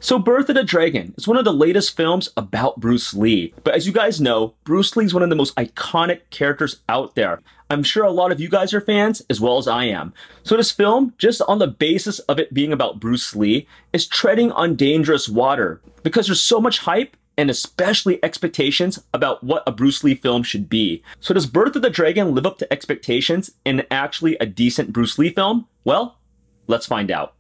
So Birth of the Dragon is one of the latest films about Bruce Lee. But as you guys know, Bruce Lee is one of the most iconic characters out there. I'm sure a lot of you guys are fans, as well as I am. So this film, just on the basis of it being about Bruce Lee, is treading on dangerous water because there's so much hype and especially expectations about what a Bruce Lee film should be. So does Birth of the Dragon live up to expectations and actually a decent Bruce Lee film? Well, let's find out.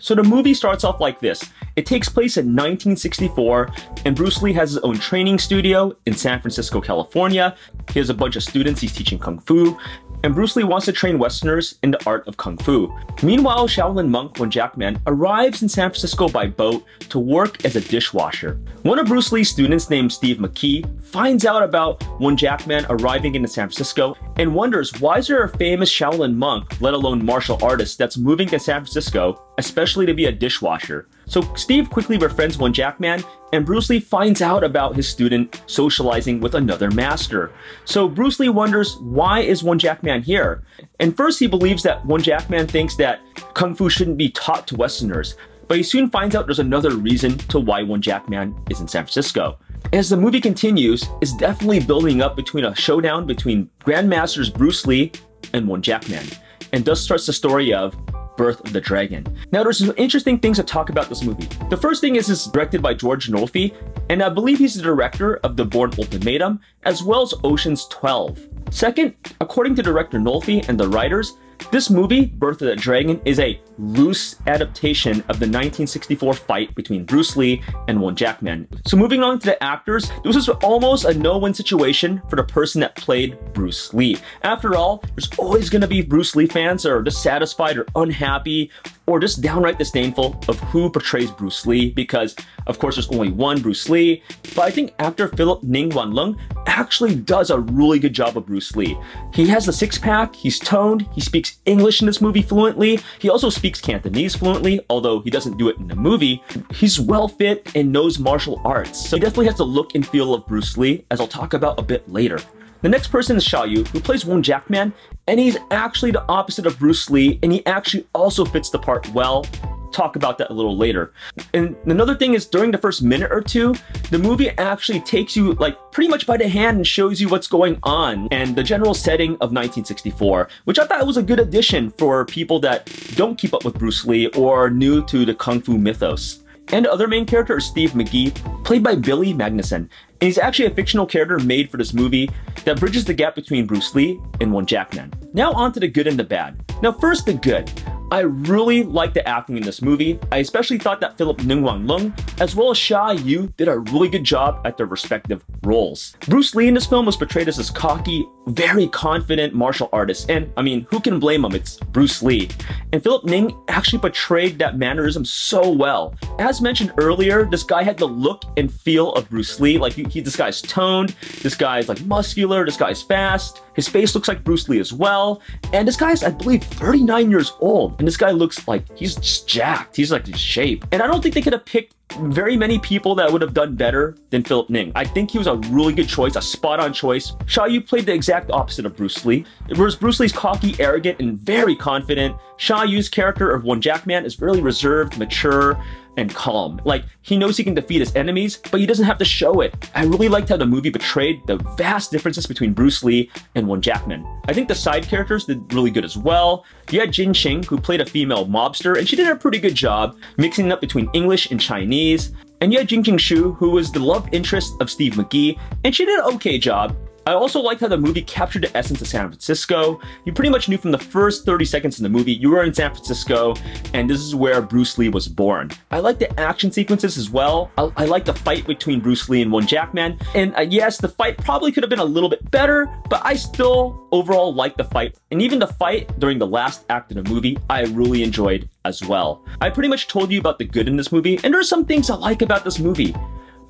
So the movie starts off like this. It takes place in 1964, and Bruce Lee has his own training studio in San Francisco, California. He has a bunch of students he's teaching Kung Fu, and Bruce Lee wants to train Westerners in the art of Kung Fu. Meanwhile, Shaolin monk Wong Jack Man arrives in San Francisco by boat to work as a dishwasher. One of Bruce Lee's students named Steve McKee finds out about Wong Jack Man arriving into San Francisco and wonders, why is there a famous Shaolin monk, let alone martial artist, that's moving to San Francisco, especially to be a dishwasher? So Steve quickly befriends Wong Jack Man, and Bruce Lee finds out about his student socializing with another master. So Bruce Lee wonders, why is Wong Jack Man here? And first he believes that Wong Jack Man thinks that Kung Fu shouldn't be taught to Westerners, but he soon finds out there's another reason to why Wong Jack Man is in San Francisco. As the movie continues, it's definitely building up between a showdown between Grandmasters Bruce Lee and Wong Jack Man, and thus starts the story of Birth of the Dragon. Now there's some interesting things to talk about this movie. The first thing is it's directed by George Nolfi, and I believe he's the director of The Bourne Ultimatum, as well as Ocean's 12. Second, according to director Nolfi and the writers, this movie, Birth of the Dragon, is a loose adaptation of the 1964 fight between Bruce Lee and Wong Jack Man. So moving on to the actors, this was almost a no-win situation for the person that played Bruce Lee. After all, there's always going to be Bruce Lee fans that are dissatisfied or unhappy or just downright disdainful of who portrays Bruce Lee, because of course there's only one Bruce Lee. But I think actor Phillip Ng actually does a really good job of Bruce Lee. He has the six-pack, he's toned, he speaks English in this movie fluently, he also speaks Cantonese fluently, although he doesn't do it in the movie. He's well fit and knows martial arts, so he definitely has the look and feel of Bruce Lee, as I'll talk about a bit later. The next person is Xiao Yu, who plays Wong Jack Man, and he's actually the opposite of Bruce Lee, and he actually also fits the part well. Talk about that a little later. And another thing is, during the first minute or two, the movie actually takes you like pretty much by the hand and shows you what's going on and the general setting of 1964, which I thought was a good addition for people that don't keep up with Bruce Lee or are new to the Kung Fu mythos. And the other main character is Steve McKee, played by Billy Magnussen. And he's actually a fictional character made for this movie that bridges the gap between Bruce Lee and Wong Jack Man. Now on to the good and the bad. Now first, the good. I really liked the acting in this movie. I especially thought that Phillip Ng as well as Xia Yu did a really good job at their respective roles. Bruce Lee in this film was portrayed as this cocky, very confident martial artist, and I mean, who can blame him? It's Bruce Lee. And Phillip Ng actually portrayed that mannerism so well. As mentioned earlier, this guy had the look and feel of Bruce Lee. Like this guy's toned, this guy's like muscular, this guy's fast, his face looks like Bruce Lee as well, and this guy's, I believe, 39 years old. And this guy looks like he's just jacked. He's like in shape. And I don't think they could have picked very many people that would have done better than Phillip Ng. I think he was a really good choice, a spot-on choice. Xiao Yu played the exact opposite of Bruce Lee. Whereas Bruce Lee's cocky, arrogant, and very confident, Xia Yu's character of Wong Jack Man is really reserved, mature, and calm. Like, he knows he can defeat his enemies, but he doesn't have to show it. I really liked how the movie portrayed the vast differences between Bruce Lee and Wong Jack Man. I think the side characters did really good as well. You had Jin Qing, who played a female mobster, and she did a pretty good job mixing it up between English and Chinese. And you had Jing Qing Shu, who was the love interest of Steve McKee, and she did an okay job. I also liked how the movie captured the essence of San Francisco. You pretty much knew from the first 30 seconds in the movie you were in San Francisco, and this is where Bruce Lee was born. I like the action sequences as well. I like the fight between Bruce Lee and Wong Jack Man. And yes, the fight probably could have been a little bit better, but I still overall like the fight. And even the fight during the last act of the movie, I really enjoyed as well. I pretty much told you about the good in this movie, and there's some things I like about this movie.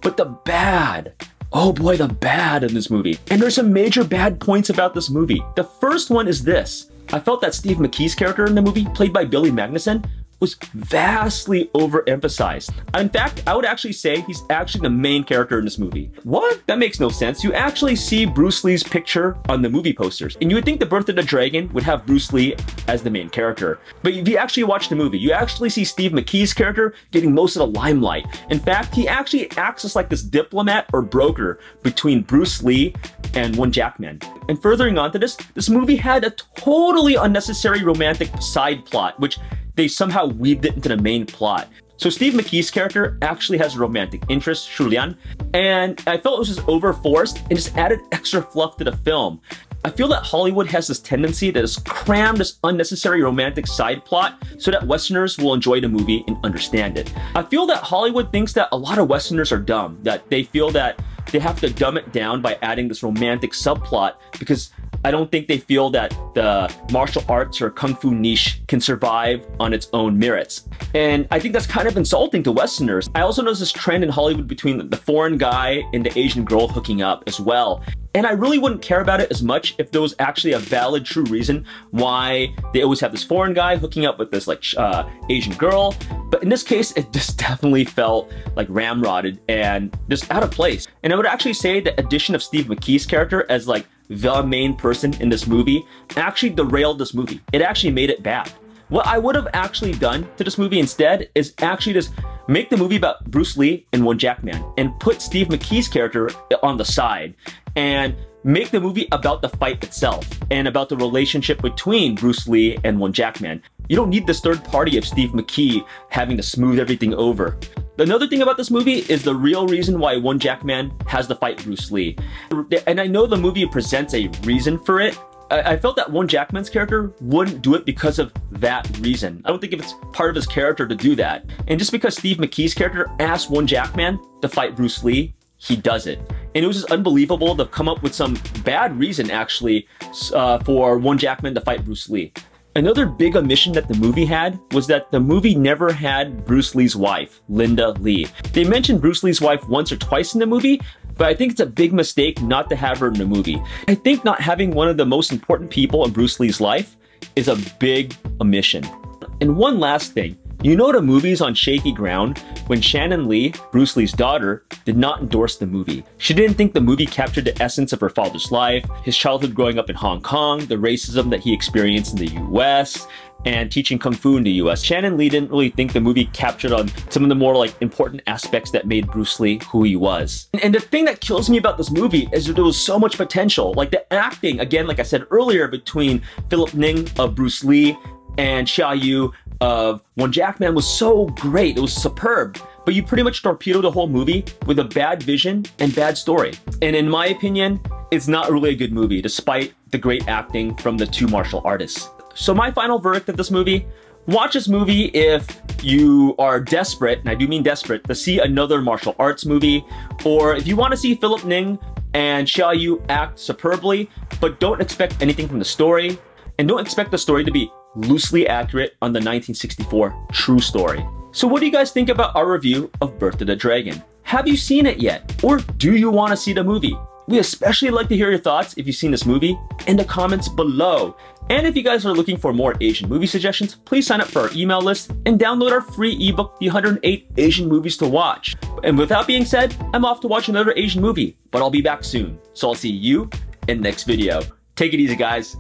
But the bad, oh boy, the bad in this movie. And there's some major bad points about this movie. The first one is this. I felt that Steve McKee's character in the movie, played by Billy Magnussen, was vastly overemphasized. In fact, I would actually say he's actually the main character in this movie. What? That makes no sense. You actually see Bruce Lee's picture on the movie posters, and you would think The Birth of the Dragon would have Bruce Lee as the main character. But if you actually watch the movie, you actually see Steve McKee's character getting most of the limelight. In fact, he actually acts as like this diplomat or broker between Bruce Lee and Wong Jack Man. And furthering on to this movie had a totally unnecessary romantic side plot, which they somehow weaved it into the main plot. So Steve McKee's character actually has a romantic interest, Shulian, and I felt it was just overforced and just added extra fluff to the film. I feel that Hollywood has this tendency to just cram this unnecessary romantic side plot so that Westerners will enjoy the movie and understand it. I feel that Hollywood thinks that a lot of Westerners are dumb, that they feel that they have to dumb it down by adding this romantic subplot, because I don't think they feel that the martial arts or kung fu niche can survive on its own merits. And I think that's kind of insulting to Westerners. I also noticed this trend in Hollywood between the foreign guy and the Asian girl hooking up as well. And I really wouldn't care about it as much if there was actually a valid, true reason why they always have this foreign guy hooking up with this like Asian girl. But in this case, it just definitely felt like ramrodded and just out of place. And I would actually say the addition of Steve McKee's character as like the main person in this movie actually derailed this movie. It actually made it bad. What I would have actually done to this movie instead is actually just make the movie about Bruce Lee and Wong Jack Man and put Steve McKee's character on the side and make the movie about the fight itself and about the relationship between Bruce Lee and Wong Jack Man. You don't need this third party of Steve McKee having to smooth everything over. Another thing about this movie is the real reason why Wong Jack Man has to fight Bruce Lee. And I know the movie presents a reason for it. I felt that Wong Jack Man's character wouldn't do it because of that reason. I don't think if it's part of his character to do that. And just because Steve McKee's character asked Wong Jack Man to fight Bruce Lee, he does it. And it was just unbelievable to come up with some bad reason actually for Wong Jack Man to fight Bruce Lee. Another big omission that the movie had was that the movie never had Bruce Lee's wife, Linda Lee. They mentioned Bruce Lee's wife once or twice in the movie, but I think it's a big mistake not to have her in the movie. I think not having one of the most important people in Bruce Lee's life is a big omission. And one last thing, you know the movie's on shaky ground when Shannon Lee, Bruce Lee's daughter, did not endorse the movie. She didn't think the movie captured the essence of her father's life, his childhood growing up in Hong Kong, the racism that he experienced in the US, and teaching Kung Fu in the US. Shannon Lee didn't really think the movie captured on some of the more like important aspects that made Bruce Lee who he was. And the thing that kills me about this movie is that there was so much potential. Like the acting, again, like I said earlier, between Phillip Ng of Bruce Lee and Xia Yu of Wong Jack Man was so great. It was superb. But you pretty much torpedoed the whole movie with a bad vision and bad story. And in my opinion, it's not really a good movie, despite the great acting from the two martial artists. So my final verdict of this movie, watch this movie if you are desperate, and I do mean desperate, to see another martial arts movie, or if you want to see Phillip Ng and Xiao Yu act superbly, but don't expect anything from the story, and don't expect the story to be loosely accurate on the 1964 true story. So what do you guys think about our review of Birth of the Dragon? Have you seen it yet? Or do you want to see the movie? We especially like to hear your thoughts if you've seen this movie in the comments below. And if you guys are looking for more Asian movie suggestions, please sign up for our email list and download our free ebook, The 108 Asian Movies to Watch. And with that being said, I'm off to watch another Asian movie, but I'll be back soon. So I'll see you in the next video. Take it easy, guys.